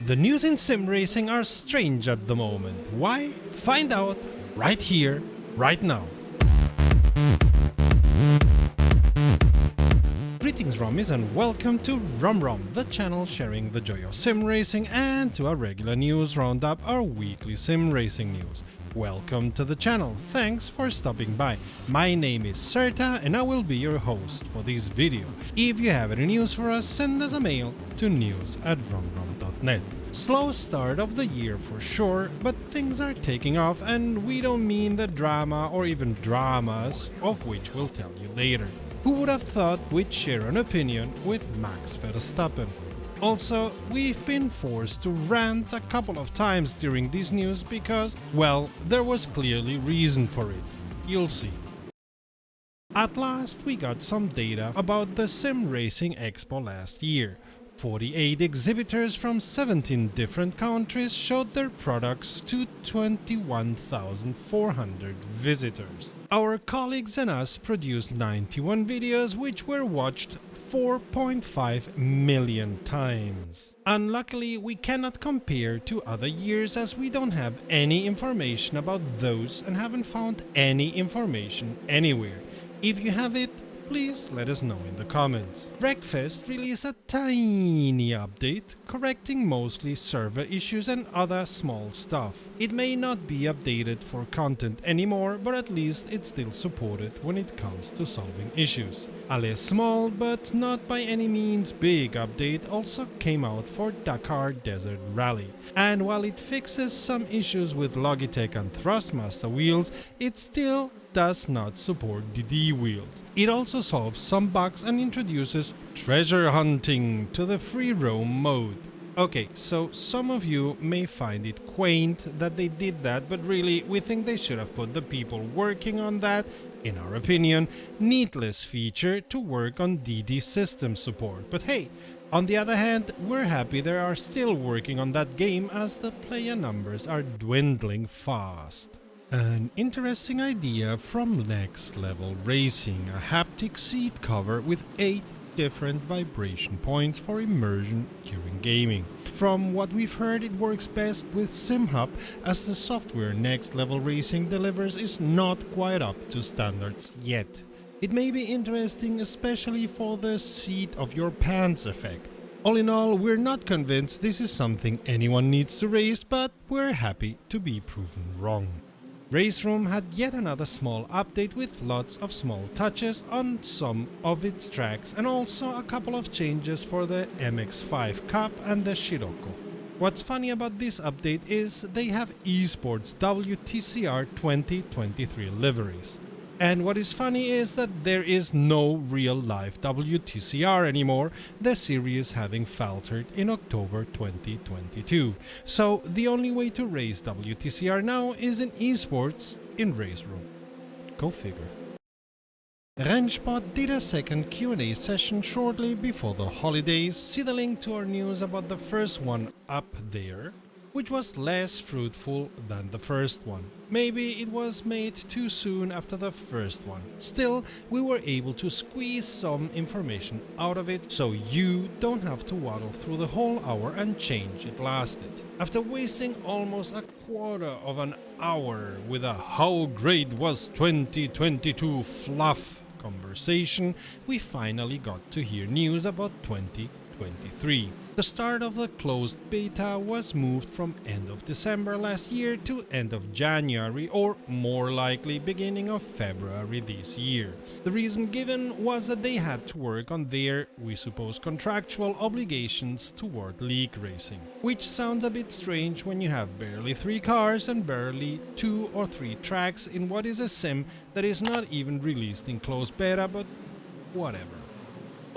The news in sim racing are strange at the moment. Why? Find out right here, right now. Greetings Rommies and welcome to Rom, the channel sharing the joy of sim racing, and to our regular news roundup, our weekly sim racing news. Welcome to the channel, thanks for stopping by. My name is Serta and I will be your host for this video. If you have any news for us, send us a mail to news@romrom.net. Slow start of the year for sure, but things are taking off, and we don't mean the drama or even dramas, of which we'll tell you later. Who would have thought we'd share an opinion with Max Verstappen? Also, we've been forced to rant a couple of times during this news because, well, there was clearly reason for it. You'll see. At last, we got some data about the Sim Racing Expo last year. 48 exhibitors from 17 different countries showed their products to 21,400 visitors. Our colleagues and us produced 91 videos which were watched 4.5 million times. Unluckily, we cannot compare to other years as we don't have any information about those and haven't found any information anywhere. If you have it, please let us know in the comments. Wreckfest released a tiny update, correcting mostly server issues and other small stuff. It may not be updated for content anymore, but at least it's still supported when it comes to solving issues. A less small, but not by any means big update also came out for Dakar Desert Rally. And while it fixes some issues with Logitech and Thrustmaster wheels, it still does not support DD wheels. It also solves some bugs and introduces treasure hunting to the free roam mode. Okay, so some of you may find it quaint that they did that, but really we think they should have put the people working on that, in our opinion, needless feature to work on DD system support. But hey, on the other hand, we're happy they are still working on that game as the player numbers are dwindling fast. An interesting idea from Next Level Racing, a haptic seat cover with 8 different vibration points for immersion during gaming. From what we've heard, it works best with SimHub, as the software Next Level Racing delivers is not quite up to standards yet. It may be interesting especially for the seat of your pants effect. All in all, we're not convinced this is something anyone needs to race, but we're happy to be proven wrong. Race Room had yet another small update with lots of small touches on some of its tracks and also a couple of changes for the MX-5 Cup and the Scirocco. What's funny about this update is they have eSports WTCR 2023 liveries. And what is funny is that there is no real live WTCR anymore, the series having faltered in October 2022. So the only way to race WTCR now is in esports in Race Room. Go figure. Rennsport did a second Q&A session shortly before the holidays. See the link to our news about the first one up there, which was less fruitful than the first one. Maybe it was made too soon after the first one. Still, we were able to squeeze some information out of it, so you don't have to waddle through the whole hour and change it lasted. After wasting almost a quarter of an hour with a "how great was 2022" fluff conversation, we finally got to hear news about 2023. The start of the closed beta was moved from end of December last year to end of January, or more likely beginning of February this year. The reason given was that they had to work on their, we suppose, contractual obligations toward league racing. Which sounds a bit strange when you have barely 3 cars and barely 2 or 3 tracks in what is a sim that is not even released in closed beta, but whatever.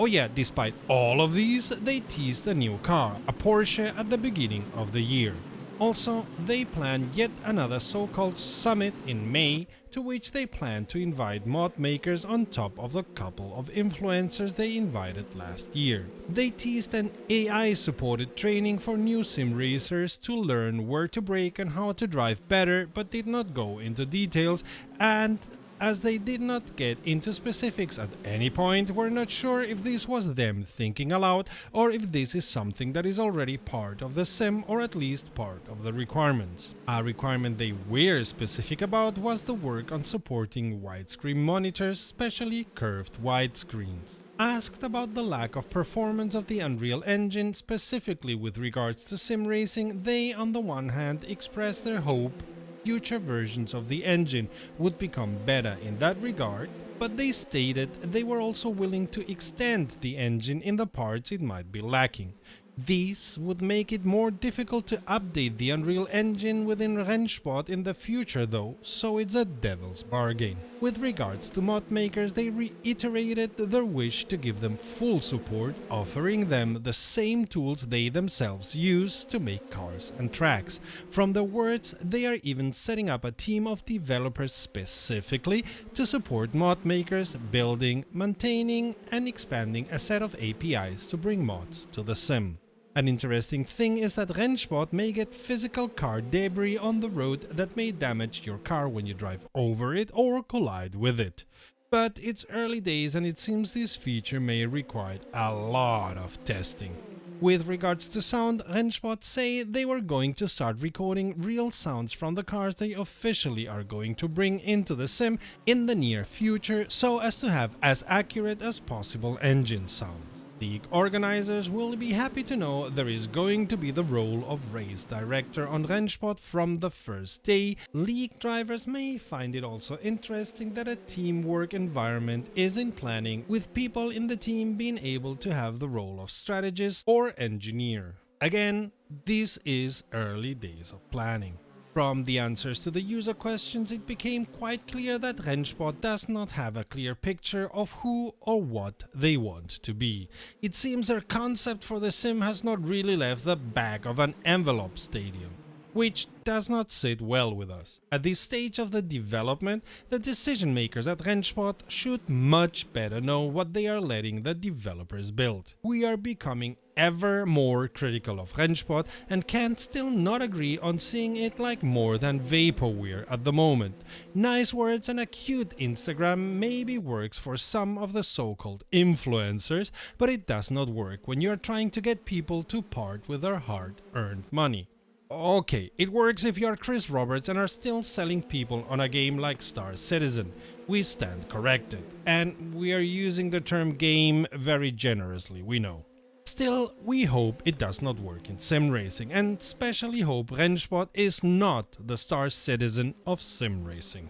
Oh yeah, despite all of these, they teased a new car, a Porsche, at the beginning of the year. Also, they plan yet another so-called summit in May, to which they plan to invite mod makers on top of the couple of influencers they invited last year. They teased an AI-supported training for new sim racers to learn where to brake and how to drive better, but did not go into details, and as they did not get into specifics at any point, we're not sure if this was them thinking aloud or if this is something that is already part of the sim or at least part of the requirements. A requirement they were specific about was the work on supporting widescreen monitors, especially curved widescreens. Asked about the lack of performance of the Unreal Engine, specifically with regards to sim racing, they on the one hand expressed their hope future versions of the engine would become better in that regard, but they stated they were also willing to extend the engine in the parts it might be lacking. This would make it more difficult to update the Unreal Engine within Rennsport in the future though, so it's a devil's bargain. With regards to mod makers, they reiterated their wish to give them full support, offering them the same tools they themselves use to make cars and tracks. From their words, they are even setting up a team of developers specifically to support mod makers, building, maintaining and expanding a set of APIs to bring mods to the sim. An interesting thing is that Rennsport may get physical car debris on the road that may damage your car when you drive over it or collide with it. But it's early days and it seems this feature may require a lot of testing. With regards to sound, Rennsport say they were going to start recording real sounds from the cars they officially are going to bring into the sim in the near future so as to have as accurate as possible engine sounds. League organizers will be happy to know there is going to be the role of race director on Rennsport from the first day. League drivers may find it also interesting that a teamwork environment is in planning, with people in the team being able to have the role of strategist or engineer. Again, this is early days of planning. From the answers to the user questions, it became quite clear that Rennsport does not have a clear picture of who or what they want to be. It seems their concept for the sim has not really left the back of an envelope stadium, which does not sit well with us. At this stage of the development, the decision makers at Rennsport should much better know what they are letting the developers build. We are becoming ever more critical of Rennsport and can't still not agree on seeing it like more than vaporware at the moment. Nice words and a cute Instagram maybe works for some of the so-called influencers, but it does not work when you're trying to get people to part with their hard-earned money. Okay, it works if you're Chris Roberts and are still selling people on a game like Star Citizen. We stand corrected, and we are using the term game very generously, we know. Still, we hope it does not work in sim racing, and especially hope Rennsport is not the Star Citizen of sim racing.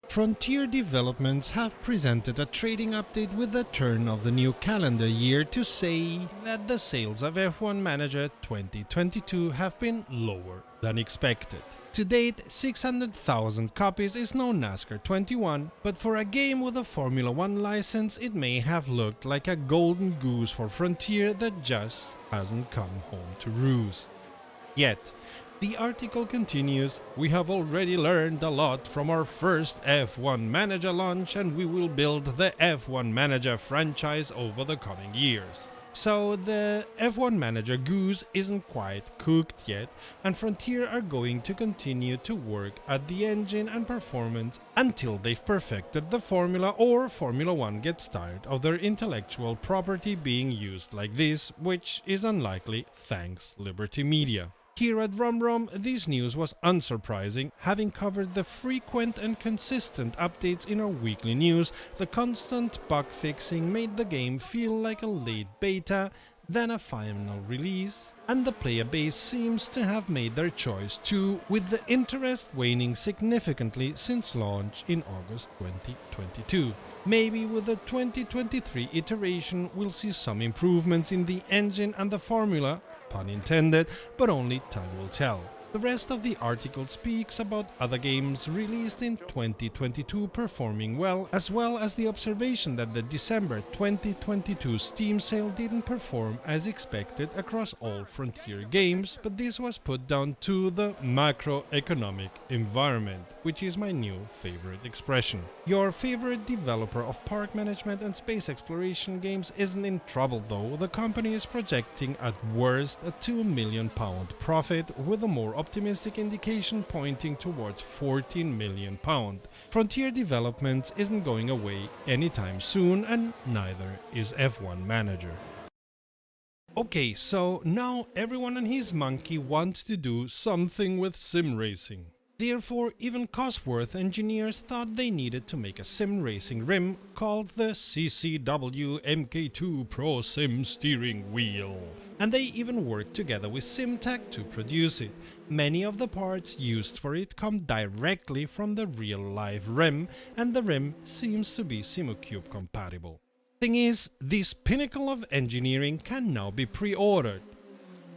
Frontier Developments have presented a trading update with the turn of the new calendar year to say that the sales of F1 Manager 2022 have been lower than expected. To date, 600,000 copies is no NASCAR 21, but for a game with a Formula 1 license, it may have looked like a golden goose for Frontier that just hasn't come home to roost. Yet, the article continues, "We have already learned a lot from our first F1 Manager launch and we will build the F1 Manager franchise over the coming years." So the F1 Manager goose isn't quite cooked yet, and Frontier are going to continue to work at the engine and performance until they've perfected the formula or Formula 1 gets tired of their intellectual property being used like this, which is unlikely thanks Liberty Media. Here at RomRom, this news was unsurprising. Having covered the frequent and consistent updates in our weekly news, the constant bug fixing made the game feel like a late beta, then a final release, and the player base seems to have made their choice too, with the interest waning significantly since launch in August 2022. Maybe with the 2023 iteration we'll see some improvements in the engine and the formula, pun intended, but only time will tell. The rest of the article speaks about other games released in 2022 performing well as the observation that the December 2022 Steam sale didn't perform as expected across all Frontier games, but this was put down to the macroeconomic environment, which is my new favorite expression. Your favorite developer of park management and space exploration games isn't in trouble though. The company is projecting at worst a £2 million profit with a more more optimistic indication pointing towards £14 million. Frontier Developments isn't going away anytime soon, and neither is F1 Manager. Okay, so now everyone and his monkey wants to do something with sim racing. Therefore, even Cosworth engineers thought they needed to make a sim racing rim called the CCW MK2 Pro Sim Steering Wheel. And they even worked together with SimTech to produce it. Many of the parts used for it come directly from the real-life rim, and the rim seems to be Simocube compatible. Thing is, this pinnacle of engineering can now be pre-ordered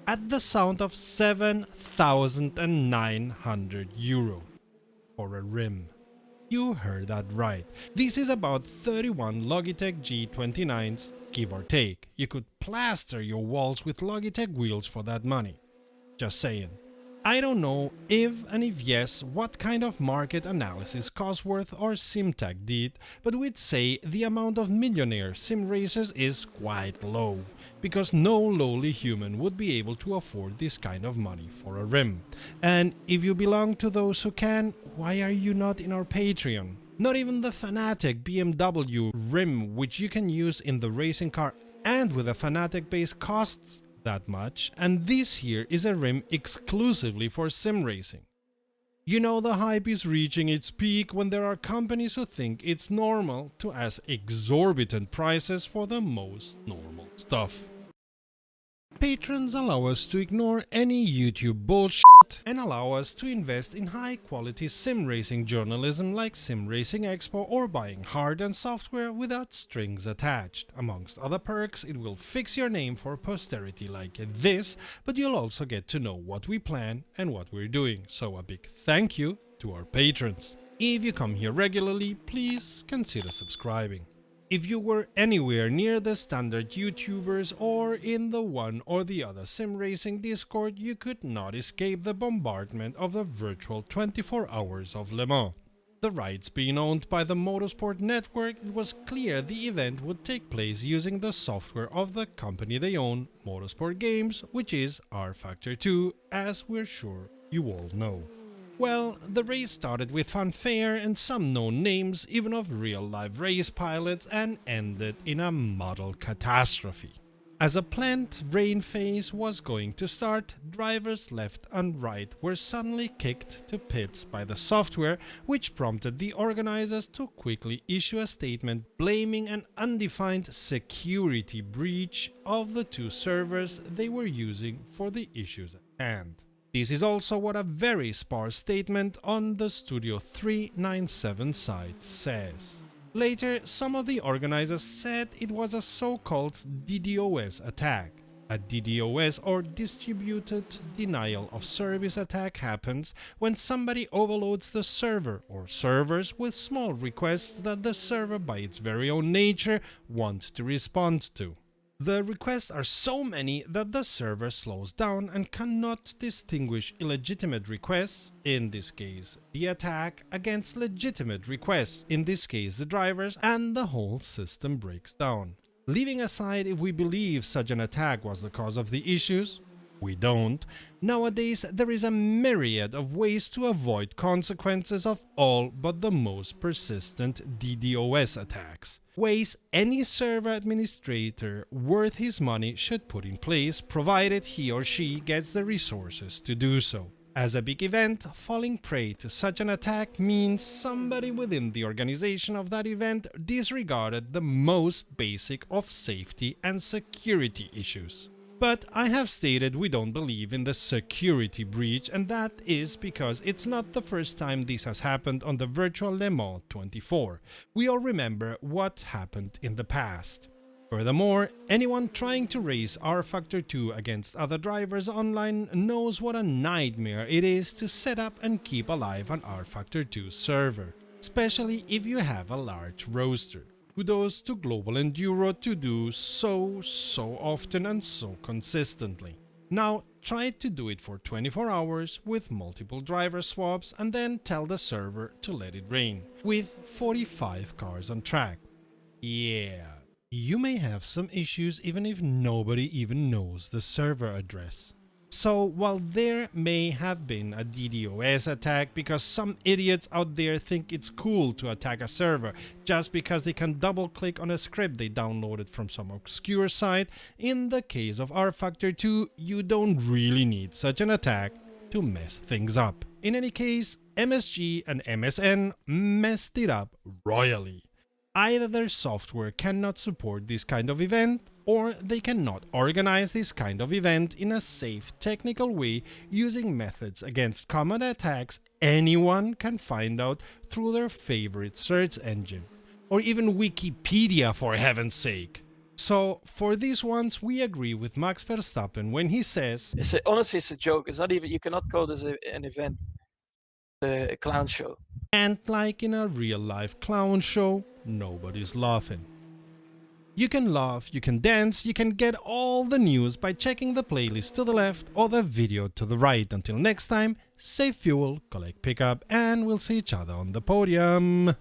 at the sound of €7,900 for a rim. You heard that right. This is about 31 Logitech G29s, give or take. You could plaster your walls with Logitech wheels for that money. Just saying. I don't know if, and if yes, what kind of market analysis Cosworth or SimTech did, but we'd say the amount of millionaire sim racers is quite low, because no lowly human would be able to afford this kind of money for a rim. And if you belong to those who can, why are you not in our Patreon? Not even the Fanatec BMW rim, which you can use in the racing car and with a Fanatec base, costs that much, and this here is a rim exclusively for sim racing. You know, the hype is reaching its peak when there are companies who think it's normal to ask exorbitant prices for the most normal stuff. Patrons allow us to ignore any YouTube bullshit and allow us to invest in high-quality sim racing journalism like Sim Racing Expo or buying hard and software without strings attached. Amongst other perks, it will fix your name for posterity like this, but you'll also get to know what we plan and what we're doing. So a big thank you to our patrons. If you come here regularly, please consider subscribing. If you were anywhere near the standard YouTubers or in the one or the other sim racing Discord, you could not escape the bombardment of the virtual 24 hours of Le Mans. The rights being owned by the Motorsport Network, it was clear the event would take place using the software of the company they own, Motorsport Games, which is rFactor 2, as we're sure you all know. Well, the race started with fanfare and some known names, even of real-life race pilots, and ended in a model catastrophe. As a planned rain phase was going to start, drivers left and right were suddenly kicked to pits by the software, which prompted the organizers to quickly issue a statement blaming an undefined security breach of the two servers they were using for the issues at hand. This is also what a very sparse statement on the Studio 397 site says. Later, some of the organizers said it was a so-called DDoS attack. A DDoS, or Distributed Denial of Service attack, happens when somebody overloads the server or servers with small requests that the server by its very own nature wants to respond to. The requests are so many that the server slows down and cannot distinguish illegitimate requests, in this case the attack, against legitimate requests, in this case the drivers, and the whole system breaks down. Leaving aside if we believe such an attack was the cause of the issues, we don't. Nowadays there is a myriad of ways to avoid consequences of all but the most persistent DDoS attacks. Ways any server administrator worth his money should put in place, provided he or she gets the resources to do so. As a big event, falling prey to such an attack means somebody within the organization of that event disregarded the most basic of safety and security issues. But I have stated we don't believe in the security breach, and that is because it's not the first time this has happened on the virtual Le Mans 24. We all remember what happened in the past. Furthermore, anyone trying to race rFactor 2 against other drivers online knows what a nightmare it is to set up and keep alive an rFactor 2 server, especially if you have a large roster. Kudos to Global Enduro to do so often and so consistently. Now try to do it for 24 hours with multiple driver swaps and then tell the server to let it rain, with 45 cars on track. Yeah, you may have some issues even if nobody even knows the server address. So while there may have been a DDoS attack because some idiots out there think it's cool to attack a server just because they can double click on a script they downloaded from some obscure site, in the case of rFactor 2, you don't really need such an attack to mess things up. In any case, MSG and MSN messed it up royally. Either their software cannot support this kind of event, or they cannot organize this kind of event in a safe technical way using methods against common attacks anyone can find out through their favorite search engine. Or even Wikipedia, for heaven's sake. So, for these ones, we agree with Max Verstappen when he says, Honestly, it's a joke. It's not even, you cannot call this an event, a clown show. and like in a real life clown show, nobody's laughing. You can laugh, you can dance, you can get all the news by checking the playlist to the left or the video to the right. Until next time, save fuel, collect pickup, and we'll see each other on the podium.